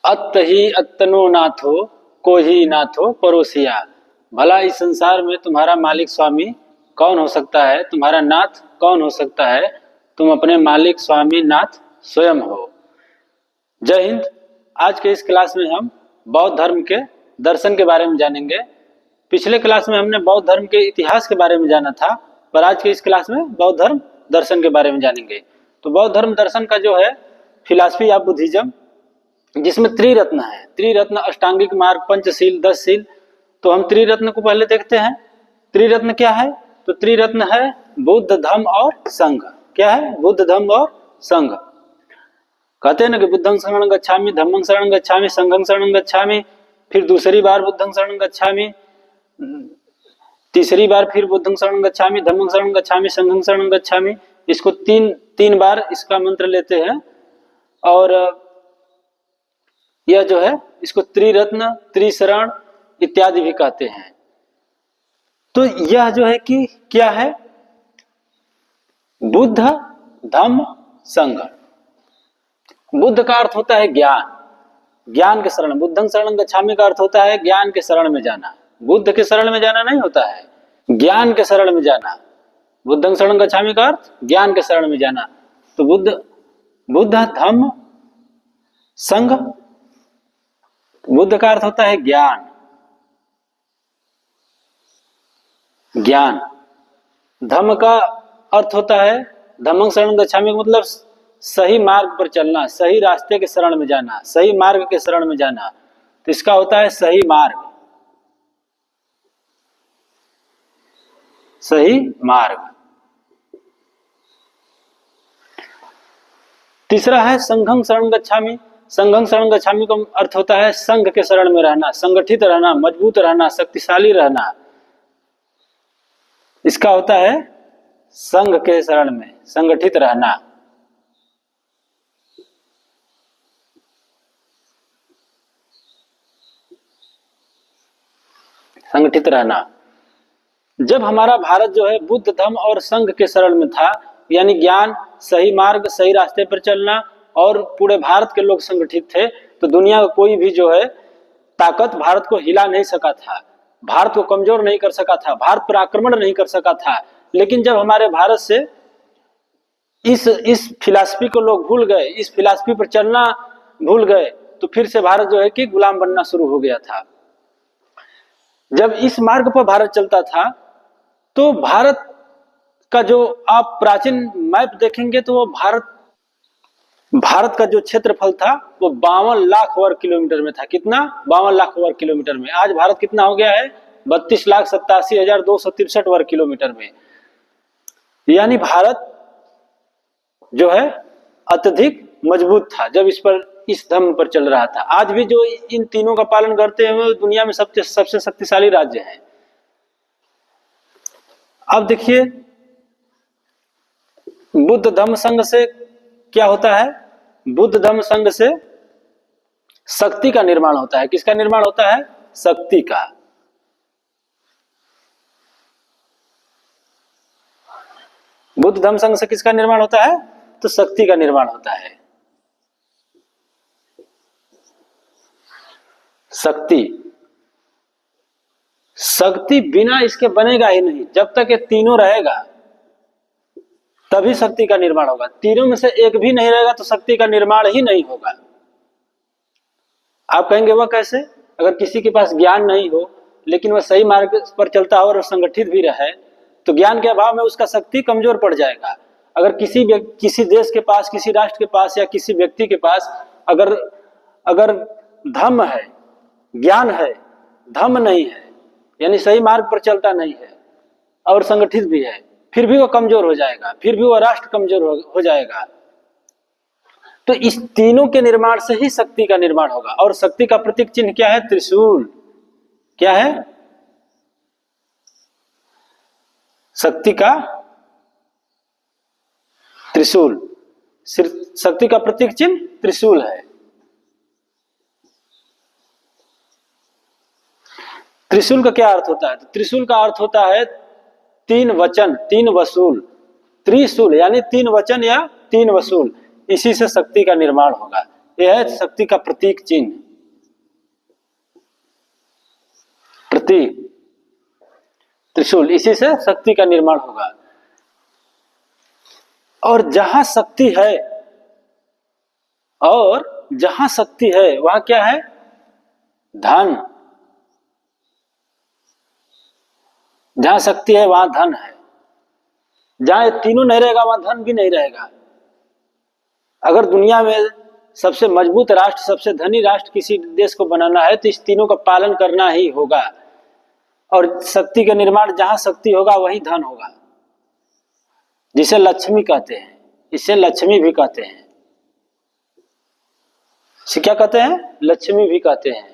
अत्त ही अत्तनो नाथो को ही नाथो परोसिया। भला इस संसार में तुम्हारा मालिक स्वामी कौन हो सकता है, तुम्हारा नाथ कौन हो सकता है, तुम अपने मालिक स्वामी नाथ स्वयं हो। जय हिंद। आज के इस क्लास में हम बौद्ध धर्म के दर्शन के बारे में जानेंगे। पिछले क्लास में हमने बौद्ध धर्म के इतिहास के बारे में जाना था, पर आज के इस क्लास में बौद्ध धर्म दर्शन के बारे में जानेंगे। तो बौद्ध धर्म दर्शन का जो है फिलॉसफी ऑफ बुद्धिज्म, जिसमें त्रिरत्न है, त्रिरत्न अष्टांगिक मार्ग, पंचशील, 10 शील। तो हम त्रिरत्न को पहले देखते हैं। त्रिरत्न क्या है? तो त्रिरत्न है बुद्ध, धम्म और संघ। क्या है? बुद्ध, धम्म और संघ। कहते हैं ना कि बुद्धं शरणं गच्छामि, धम्मं शरणं गच्छामि, संघं शरणं गच्छामि। फिर दूसरी बार बुद्धं शरणं गच्छामि, तीसरी बार फिर बुद्धं शरणं गच्छामि, धम्मं शरणं गच्छामि, संघं शरणं गच्छामि। इसको तीन बार इसका मंत्र लेते हैं। और यह जो है इसको त्रिरत्न, त्रिशरण इत्यादि भी कहते हैं। तो यह जो है कि क्या है? बुद्ध, धम्म, संघ। बुद्ध का अर्थ होता है ज्ञान, ज्ञान के शरण। बुद्धं शरणं गच्छामि का अर्थ होता है ज्ञान के शरण में जाना। बुद्ध के शरण में जाना नहीं होता है, ज्ञान के शरण में जाना। बुद्धं शरणं गच्छामि का अर्थ ज्ञान के शरण में जाना। तो बुद्ध, धम्म, संघ। बुद्ध का अर्थ होता है ज्ञान, ज्ञान। धम्म का अर्थ होता है, धम्मं शरणं गच्छामि मतलब सही मार्ग पर चलना, सही रास्ते के शरण में जाना, सही मार्ग के शरण में जाना। तो इसका होता है सही मार्ग, सही मार्ग। तीसरा है संघं शरणं गच्छामि। संघं शरणं गच्छामि का अर्थ होता है संघ के शरण में रहना, संगठित रहना, मजबूत रहना, शक्तिशाली रहना। इसका होता है संघ के शरण में संगठित रहना। संगठित रहना। जब हमारा भारत जो है बुद्ध, धम्म और संघ के शरण में था, यानी ज्ञान, सही मार्ग, सही रास्ते पर चलना, और पूरे भारत के लोग संगठित थे, तो दुनिया का कोई भी जो है ताकत भारत को हिला नहीं सका था, भारत को कमजोर नहीं कर सका था, भारत पर आक्रमण नहीं कर सका था। लेकिन जब हमारे भारत से इस फिलॉसफी को लोग भूल गए, इस फिलॉसफी पर चलना भूल गए, तो फिर से भारत जो है कि गुलाम बनना शुरू हो गया था। जब इस मार्ग पर भारत चलता था, तो भारत का जो आप प्राचीन मैप देखेंगे तो वो भारत का जो क्षेत्रफल था वो 52 लाख वर्ग किलोमीटर में था। कितना? 52 लाख वर्ग किलोमीटर में। आज भारत कितना हो गया है? 32,87,263 वर्ग किलोमीटर में। यानी भारत जो है अत्यधिक मजबूत था जब इस धर्म पर चल रहा था। आज भी जो इन तीनों का पालन करते हैं वो दुनिया में सबसे शक्तिशाली राज्य है। अब देखिए बुद्ध, धम्म, संघ से क्या होता है? बुद्ध, धम्म, संघ से शक्ति का निर्माण होता है। किसका निर्माण होता है? शक्ति का। बुद्ध, धम्म, संघ से किसका निर्माण होता है? तो शक्ति का निर्माण होता है। शक्ति बिना इसके बनेगा ही नहीं। जब तक ये तीनों रहेगा तभी शक्ति का निर्माण होगा। तीनों में से एक भी नहीं रहेगा तो शक्ति का निर्माण ही नहीं होगा। आप कहेंगे वह कैसे? अगर किसी के पास ज्ञान नहीं हो लेकिन वह सही मार्ग पर चलता हो और संगठित भी रहे, तो ज्ञान के अभाव में उसका शक्ति कमजोर पड़ जाएगा। अगर किसी देश के पास, किसी राष्ट्र के पास या किसी व्यक्ति के पास अगर धम्म है, ज्ञान है, धम्म नहीं है, यानी सही मार्ग पर चलता नहीं है और संगठित भी है, फिर भी वो कमजोर हो जाएगा, फिर भी वो राष्ट्र कमजोर हो जाएगा। तो इस तीनों के निर्माण से ही शक्ति का निर्माण होगा। और शक्ति का प्रतीक चिन्ह क्या है? त्रिशूल। क्या है? शक्ति का त्रिशूल। शक्ति का प्रतीक चिन्ह त्रिशूल है। त्रिशूल का क्या अर्थ होता है? तो त्रिशूल का अर्थ होता है 3 वचन, 3 वसूल। त्रिशूल यानी 3 वचन या 3 वसूल। इसी से शक्ति का निर्माण होगा। यह है शक्ति का प्रतीक चिन्ह, प्रतीक त्रिशूल, इसी से शक्ति का निर्माण होगा। और जहां शक्ति है, और जहां शक्ति है वहां क्या है? धन। जहां शक्ति है वहां धन है। जहां ये तीनों नहीं रहेगा वहां धन भी नहीं रहेगा। अगर दुनिया में सबसे मजबूत राष्ट्र, सबसे धनी राष्ट्र किसी देश को बनाना है तो इस तीनों का पालन करना ही होगा। और शक्ति का निर्माण, जहां शक्ति होगा वहीं धन होगा, जिसे लक्ष्मी कहते हैं। इसे लक्ष्मी भी कहते हैं। इसे क्या कहते हैं? लक्ष्मी भी कहते हैं।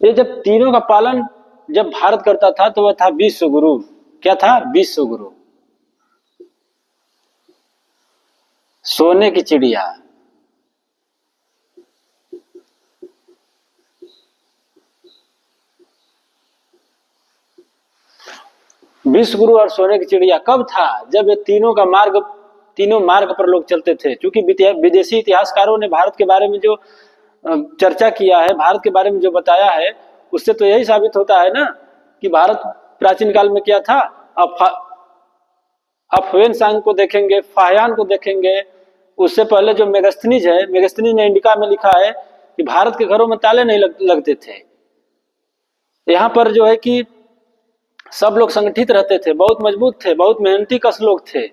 ये जब तीनों का पालन जब भारत करता था तो वह था विश्व गुरु। क्या था? विश्व गुरु। सोने की चिड़िया। विश्व गुरु और सोने की चिड़िया कब था? जब ये तीनों मार्ग पर लोग चलते थे। क्योंकि विदेशी इतिहासकारों ने भारत के बारे में जो चर्चा किया है, भारत के बारे में जो बताया है, उससे तो यही साबित होता है ना कि भारत प्राचीन काल में क्या था। आप ह्वेनसांग को देखेंगे, फाहियान को देखेंगे, उससे पहले जो मेगस्थनीज है, मेगस्थनीज ने इंडिका में लिखा है कि भारत के घरों में ताले नहीं लगते थे। यहाँ पर जो है कि सब लोग संगठित रहते थे, बहुत मजबूत थे, बहुत मेहनती कस लोग थे।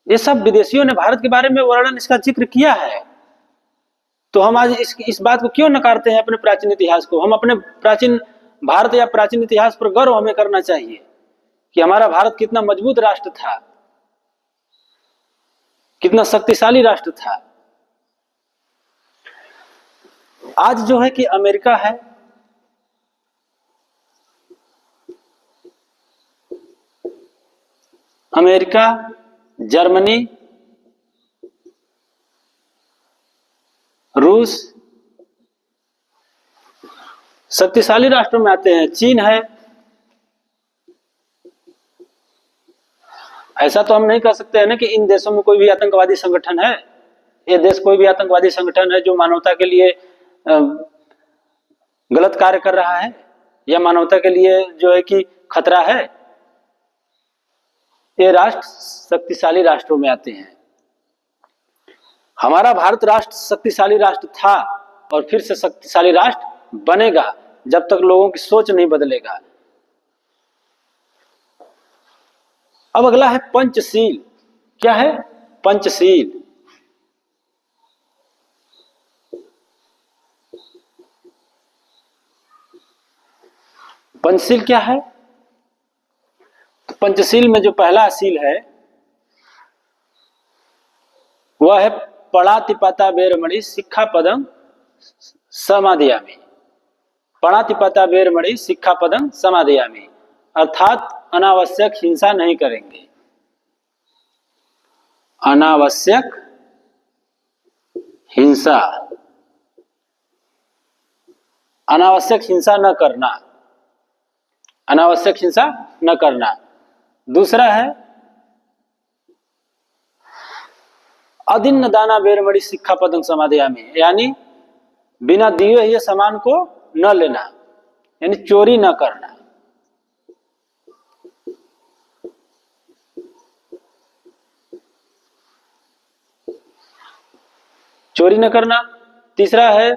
ये सब विदेशियों ने भारत के बारे में वर्णन, इसका जिक्र किया है। तो हम आज इस बात को क्यों नकारते हैं, अपने प्राचीन इतिहास को? हम अपने प्राचीन भारत या प्राचीन इतिहास पर गर्व हमें करना चाहिए कि हमारा भारत कितना मजबूत राष्ट्र था, कितना शक्तिशाली राष्ट्र था। आज जो है कि अमेरिका है, अमेरिका, जर्मनी, रूस शक्तिशाली राष्ट्रों में आते हैं। चीन है। ऐसा तो हम नहीं कह सकते हैं ना कि इन देशों में कोई भी आतंकवादी संगठन है। ये देश कोई भी आतंकवादी संगठन है जो मानवता के लिए गलत कार्य कर रहा है या मानवता के लिए जो है कि खतरा है। ये राष्ट्र शक्तिशाली राष्ट्रों में आते हैं। हमारा भारत राष्ट्र शक्तिशाली राष्ट्र था और फिर से शक्तिशाली राष्ट्र बनेगा जब तक लोगों की सोच नहीं बदलेगा। अब अगला है पंचशील। क्या है? पंचशील। पंचशील क्या है? तो पंचशील में जो पहला शील है वह है पणातिपाता बेरमणि सिक्खापदं समादयामि। पणातिपाता बेरमणि सिक्खापदं समादयामि, अर्थात अनावश्यक हिंसा नहीं करेंगे। अनावश्यक हिंसा, अनावश्यक हिंसा न करना, अनावश्यक हिंसा न करना। दूसरा है अदिन्न दाना बेरमणि सिक्खापदं समादयामि, यानी बिना दिए हुए सामान को न लेना, यानी चोरी न करना। चोरी न करना। तीसरा है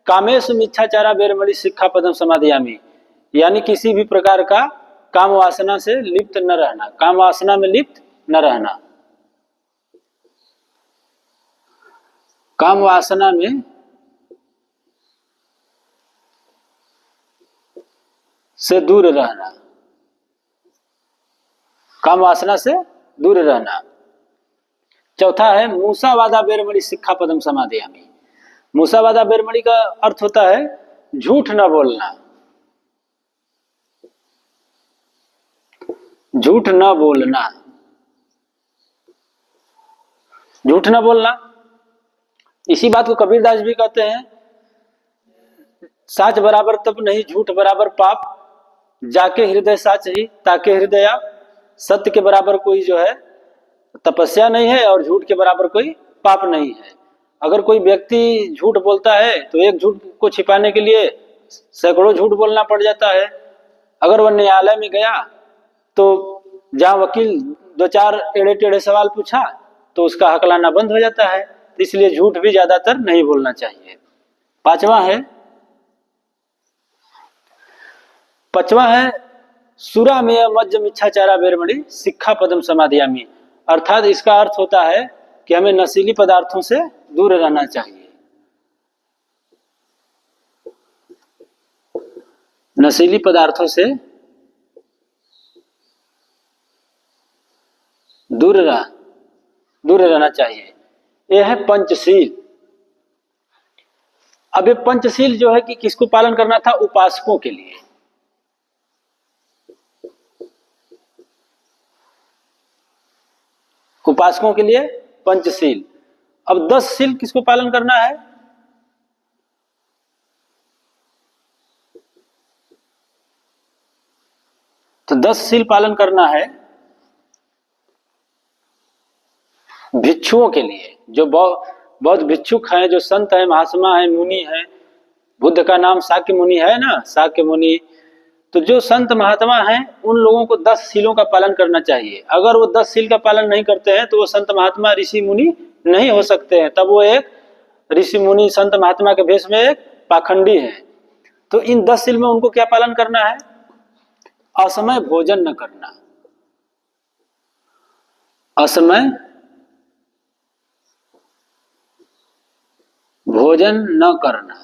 कामेषु मिथ्याचारा बेरमणि सिक्खापदं समादयामि, यानी किसी भी प्रकार का काम वासना से लिप्त न रहना, काम वासना में लिप्त न रहना, काम वासना में से दूर रहना, काम वासना से दूर रहना। चौथा है मूसावादा बेरमणि सिक्खापदं समादयामि। मूसावादा बेरमणि का अर्थ होता है झूठ न बोलना, झूठ न बोलना, झूठ न बोलना। इसी बात को कबीरदास भी कहते हैं, साच बराबर तप नहीं झूठ बराबर पाप, जाके हृदय साच ही ताके हृदय आप। सत्य के बराबर कोई जो है तपस्या नहीं है और झूठ के बराबर कोई पाप नहीं है। अगर कोई व्यक्ति झूठ बोलता है तो एक झूठ को छिपाने के लिए सैकड़ों झूठ बोलना पड़ जाता है। अगर वह न्यायालय में गया तो जहां वकील दो चार टेढ़े टेढ़े सवाल पूछा तो उसका हकलाना बंद हो जाता है। इसलिए झूठ भी ज्यादातर नहीं बोलना चाहिए। पांचवा है सुरा में मज्ज मिच्छाचारा बेरमणि शिक्षा पदम समाधियामी। अर्थात इसका अर्थ होता है कि हमें नशीली पदार्थों से दूर रहना चाहिए। नशीली पदार्थों से दूर रहना चाहिए। यह है पंचशील। अब ये पंचशील जो है कि किसको पालन करना था? उपासकों के लिए। उपासकों के लिए पंचशील। अब 10 शील किसको पालन करना है? तो 10 शील पालन करना है भिक्षुओं के लिए, जो बौद्ध भिक्षुक हैं, जो संत हैं, महात्मा हैं, मुनि हैं। बुद्ध का नाम शाक्य मुनि है ना, शाक्य मुनि। तो जो संत महात्मा हैं उन लोगों को 10 शीलों का पालन करना चाहिए। अगर वो 10 शील का पालन नहीं करते हैं तो वो संत महात्मा ऋषि मुनि नहीं हो सकते हैं। तब वो एक ऋषि मुनि संत महात्मा के भेष में एक पाखंडी है। तो इन 10 शील में उनको क्या पालन करना है? असमय भोजन न करना। असमय भोजन न करना।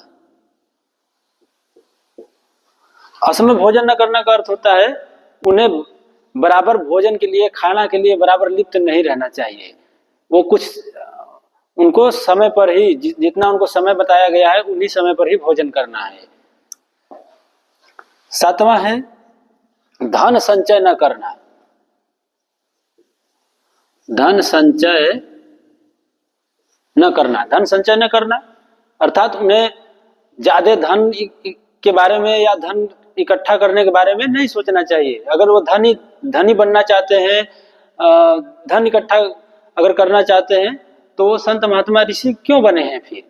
असमय भोजन न करना का अर्थ होता है उन्हें बराबर भोजन के लिए, खाना के लिए बराबर लिप्त नहीं रहना चाहिए। वो कुछ उनको समय पर ही, जितना उनको समय बताया गया है उन्हीं समय पर ही भोजन करना है। 7वां है धन संचय न करना। धन संचय न करना। धन संचय न करना अर्थात उन्हें ज्यादा धन के बारे में या धन इकट्ठा करने के बारे में नहीं सोचना चाहिए। अगर वो धनी बनना चाहते हैं, धन इकट्ठा अगर करना चाहते हैं तो वो संत महात्मा ऋषि क्यों बने हैं? फिर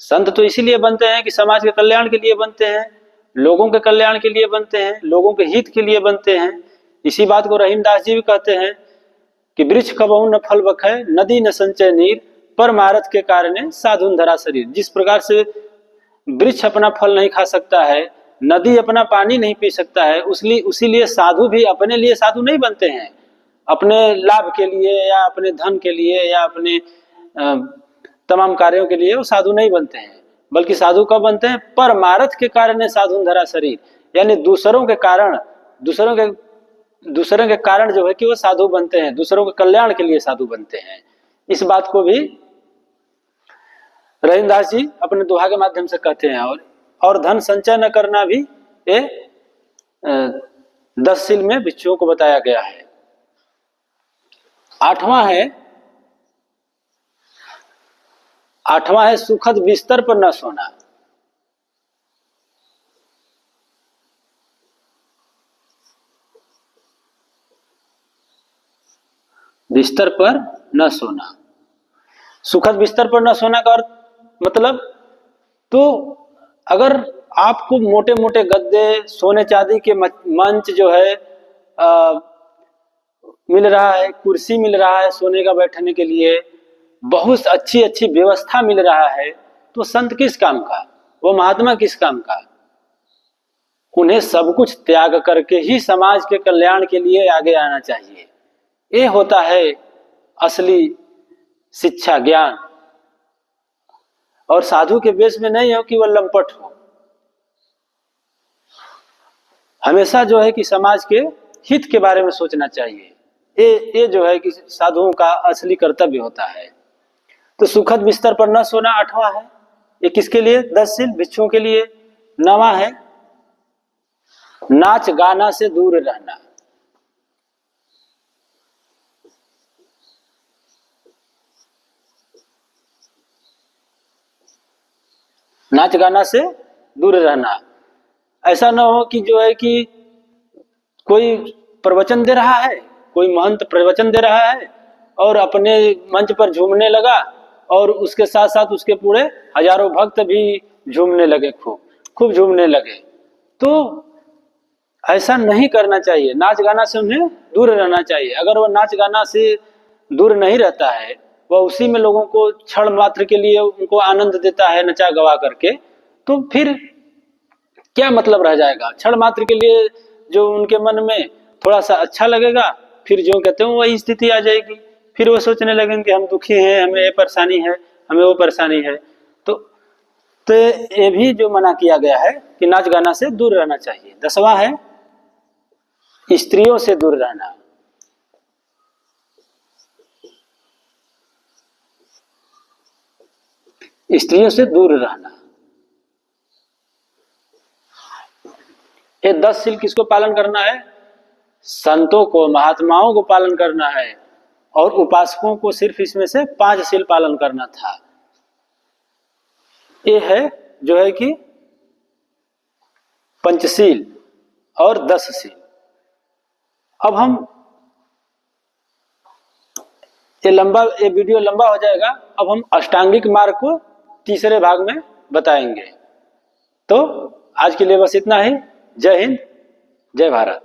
संत तो इसीलिए बनते हैं कि समाज के कल्याण के लिए बनते हैं, लोगों के कल्याण के लिए बनते हैं, लोगों के हित के लिए बनते हैं। इसी बात को रहीमदास जी भी कहते हैं कि वृक्ष कबहू न फल बखै, नदी न संचय नीर, परमारथ के कारण साधुन धरा शरीर। जिस प्रकार से वृक्ष अपना फल नहीं खा सकता है, नदी अपना पानी नहीं पी सकता है, उसीलिए साधु भी अपने लिए साधु नहीं बनते हैं, अपने लाभ के लिए या अपने धन के लिए या अपने तमाम कार्यों के लिए वो साधु नहीं बनते हैं। बल्कि साधु कब बनते हैं? परमारथ के कारण साधुन धरा शरीर, यानी दूसरों के कारण जो है कि वो साधु बनते हैं, दूसरों के कल्याण के लिए साधु बनते हैं। इस बात को भी रहीमदास जी अपने दोहा के माध्यम से कहते हैं। और धन संचय न करना भी ये 10 शील में भिक्षुओं को बताया गया है। 8वां है सुखद बिस्तर पर न सोना। बिस्तर पर न सोना। सुखद बिस्तर पर न सोना का अर्थ मतलब, तो अगर आपको मोटे मोटे गद्दे, सोने चांदी के मंच जो है मिल रहा है, कुर्सी मिल रहा है सोने का बैठने के लिए, बहुत अच्छी अच्छी व्यवस्था मिल रहा है, तो संत किस काम का, वो महात्मा किस काम का? उन्हें सब कुछ त्याग करके ही समाज के कल्याण के लिए आगे आना चाहिए। ये होता है असली शिक्षा, ज्ञान। और साधु के वेश में नहीं हो कि वह लंपट हो। हमेशा जो है कि समाज के हित के बारे में सोचना चाहिए। ये जो है कि साधुओं का असली कर्तव्य होता है। तो सुखद बिस्तर पर न सोना 8वां है। ये किसके लिए? 10 शील भिक्षुओं के लिए। 9वां है नाच गाना से दूर रहना। नाच गाना से दूर रहना। ऐसा ना हो कि जो है कि कोई प्रवचन दे रहा है, कोई महंत प्रवचन दे रहा है और अपने मंच पर झूमने लगा और उसके साथ साथ उसके पूरे हजारों भक्त भी झूमने लगे, खूब खूब झूमने लगे। तो ऐसा नहीं करना चाहिए, नाच गाना से उन्हें दूर रहना चाहिए। अगर वो नाच गाना से दूर नहीं रहता है, वह उसी में लोगों को क्षण मात्र के लिए उनको आनंद देता है नचा गवा करके, तो फिर क्या मतलब रह जाएगा। क्षण मात्र के लिए जो उनके मन में थोड़ा सा अच्छा लगेगा, फिर जो कहते हैं वही स्थिति आ जाएगी। फिर वो सोचने लगेंगे कि हम दुखी हैं, हमें ये परेशानी है, हमें वो परेशानी है। तो ये भी जो मना किया गया है कि नाच गाना से दूर रहना चाहिए। 10वां है स्त्रियों से दूर रहना। स्त्रियों से दूर रहना, ये 10 शील किसको पालन करना है? संतों को, महात्माओं को पालन करना है, और उपासकों को सिर्फ इसमें से 5 शील पालन करना था। ये है जो है कि पंचशील और 10 शील। अब हम ये वीडियो लंबा हो जाएगा। अब हम अष्टांगिक मार्ग को तीसरे भाग में बताएंगे। तो आज के लिए बस इतना ही। जय हिंद, जय भारत।